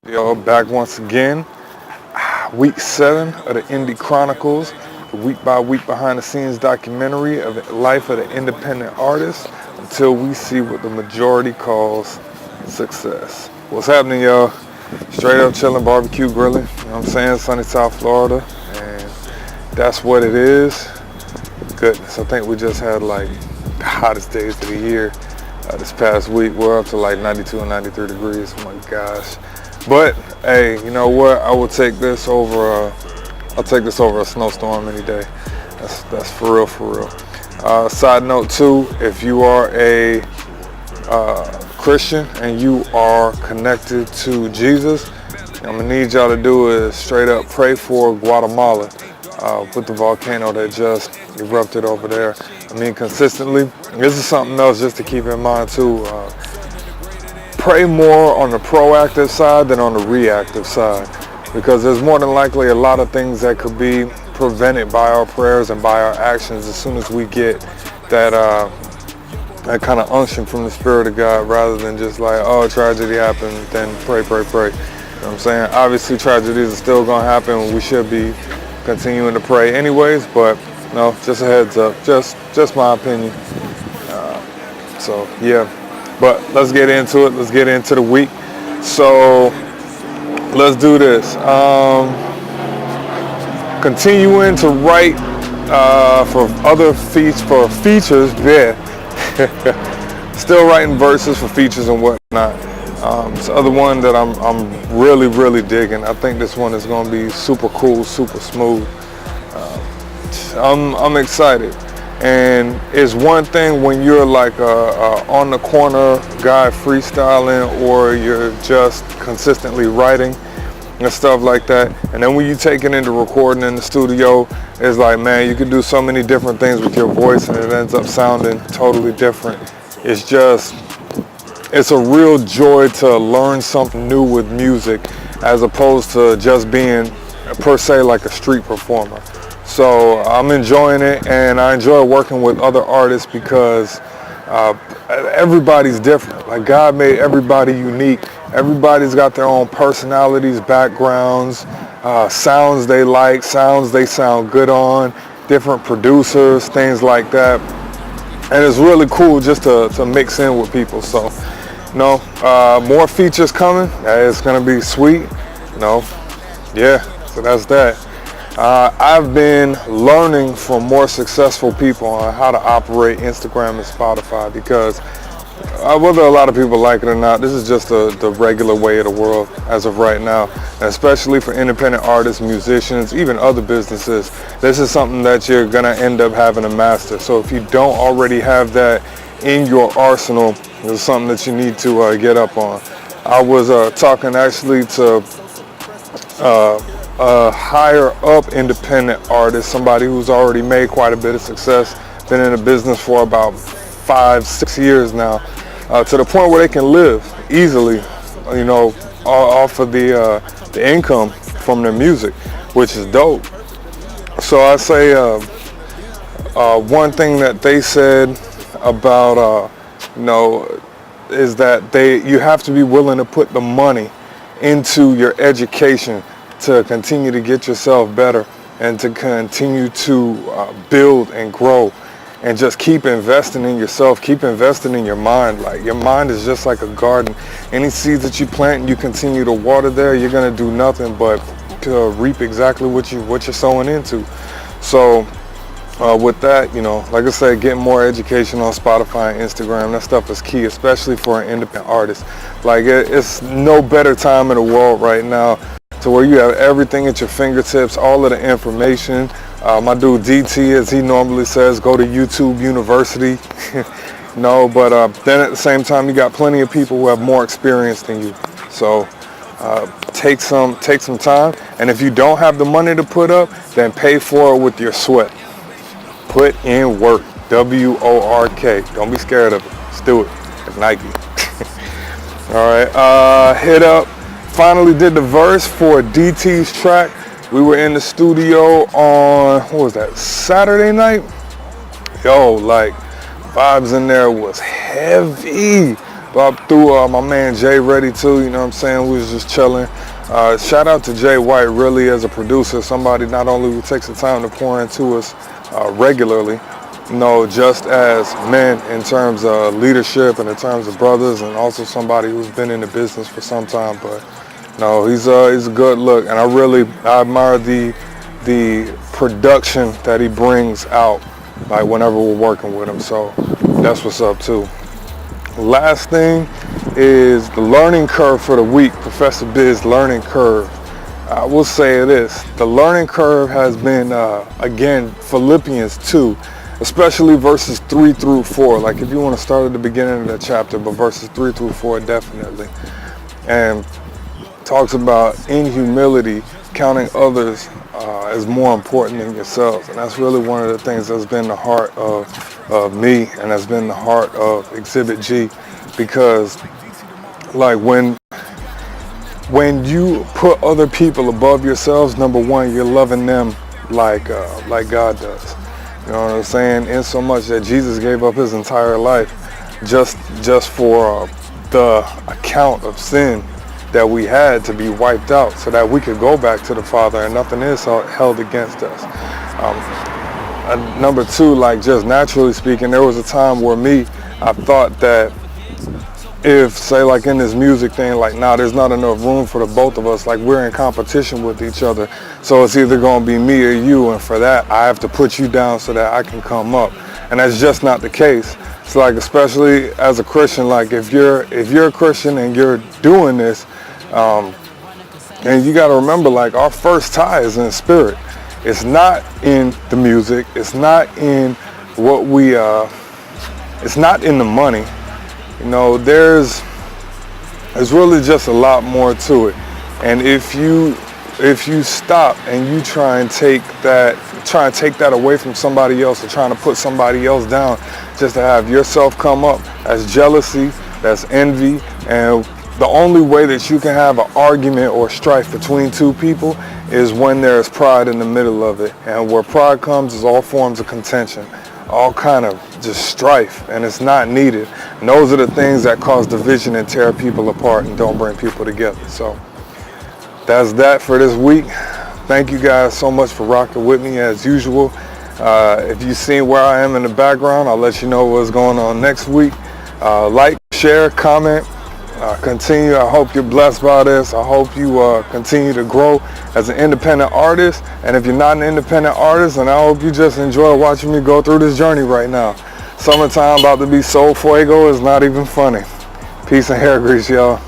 Yo, back once again. Week 7 of the Indie Chronicles, the week by week behind the scenes documentary of the life of the independent artist until we see what the majority calls success. What's happening, y'all? Straight up chilling, barbecue grilling, you know what I'm saying? Sunny South Florida, and that's what it is. Goodness, I think we just had like the hottest days of the year this past week. We're up to like 92 and 93 degrees. Oh my gosh. But hey, you know what? I will take this over. I'll take this over a snowstorm any day. That's for real, for real. Side note too: if you are a Christian and you are connected to Jesus, I'm gonna need y'all to do is straight up pray for Guatemala with the volcano that just erupted over there. I mean, consistently. This is something else just to keep in mind too. Pray more on the proactive side than on the reactive side, because there's more than likely a lot of things that could be prevented by our prayers and by our actions as soon as we get that that kind of unction from the Spirit of God, rather than just like, oh, tragedy happened, then pray. You know what I'm saying? Obviously tragedies are still gonna happen. We should be continuing to pray anyways, but no, just a heads up, just my opinion. So yeah. But let's get into it. Let's get into the week. So let's do this. Continuing to write for features. Yeah. Still writing verses for features and whatnot. This other one that I'm really digging. I think this one is going to be super cool, super smooth. I'm excited. And it's one thing when you're like a on the corner guy freestyling, or you're just consistently writing and stuff like that. And then when you take it into recording in the studio, it's like, man, you can do so many different things with your voice and it ends up sounding totally different. It's a real joy to learn something new with music, as opposed to just being per se like a street performer. So I'm enjoying it, and I enjoy working with other artists because everybody's different. Like, God made everybody unique. Everybody's got their own personalities, backgrounds, sounds they like, sounds they sound good on, different producers, things like that. And it's really cool just to mix in with people. So, more features coming. It's gonna be sweet. Yeah. So that's that. I've been learning from more successful people on how to operate Instagram and Spotify, because whether a lot of people like it or not, this is just the regular way of the world as of right now. And especially for independent artists, musicians, even other businesses, this is something that you're going to end up having to master. So if you don't already have that in your arsenal, it's something that you need to get up on. I was talking actually to a higher up independent artist, somebody who's already made quite a bit of success, been in the business for about 5-6 years now, to the point where they can live easily, off of the income from their music, which is dope. So I say one thing that they said about is that you have to be willing to put the money into your education to continue to get yourself better and to continue to build and grow, and just keep investing in yourself, keep investing in your mind. Like, your mind is just like a garden. Any seeds that you plant and you continue to water there, you're gonna do nothing but to reap exactly what you're sowing into. So with that, like I said, getting more education on Spotify and Instagram, that stuff is key, especially for an independent artist. Like, it's no better time in the world right now to where you have everything at your fingertips, all of the information. My dude DT, as he normally says, go to YouTube University. But then at the same time, you got plenty of people who have more experience than you. So take some time, and if you don't have the money to put up, then pay for it with your sweat. Put in work. WORK. Don't be scared of it. Just do it. It's Nike. All right. Hit up. Finally did the verse for DT's track. We were in the studio on, Saturday night? Yo, like, vibes in there was heavy. through my man Jay Reddy too, you know what I'm saying? We was just chilling. Shout out to Jay White, really, as a producer, somebody not only who takes the time to pour into us regularly, you know, just as men in terms of leadership and in terms of brothers, and also somebody who's been in the business for some time. But no, he's a good look, and I admire the production that he brings out, like whenever we're working with him. So that's what's up too. Last thing is the learning curve for the week, Professor Biz learning curve. I will say this, the learning curve has been, again, Philippians 2, especially verses 3 through 4. Like if you want to start at the beginning of that chapter, but verses 3 through 4 definitely. And talks about in humility, counting others as more important than yourselves. And that's really one of the things that's been the heart of me, and that's been the heart of Exhibit G, because like when you put other people above yourselves, number one, you're loving them like God does. You know what I'm saying? In so much that Jesus gave up his entire life just for the account of sin that we had to be wiped out, so that we could go back to the Father and nothing is held against us. Number two, like just naturally speaking, there was a time where I thought that if, say like in this music thing, like there's not enough room for the both of us, like we're in competition with each other, so it's either going to be me or you, and for that I have to put you down so that I can come up. And that's just not the case. It's like, especially as a Christian, like if you're a Christian and you're doing this, and you got to remember, like our first tie is in spirit. It's not in the music. It's not in what it's not in the money. You know, there's really just a lot more to it. And if you stop and you try and take that away from somebody else, or trying to put somebody else down just to have yourself come up, that's jealousy, that's envy. And the only way that you can have an argument or strife between two people is when there's pride in the middle of it. And where pride comes is all forms of contention, all kind of just strife, and it's not needed. And those are the things that cause division and tear people apart and don't bring people together. So that's that for this week. Thank you guys so much for rocking with me as usual. If you've seen where I am in the background, I'll let you know what's going on next week. Like, share, comment. Continue. I hope you're blessed by this. I hope you continue to grow as an independent artist. And if you're not an independent artist, then I hope you just enjoy watching me go through this journey right now. Summertime about to be so fuego, it's not even funny. Peace and hair grease, y'all.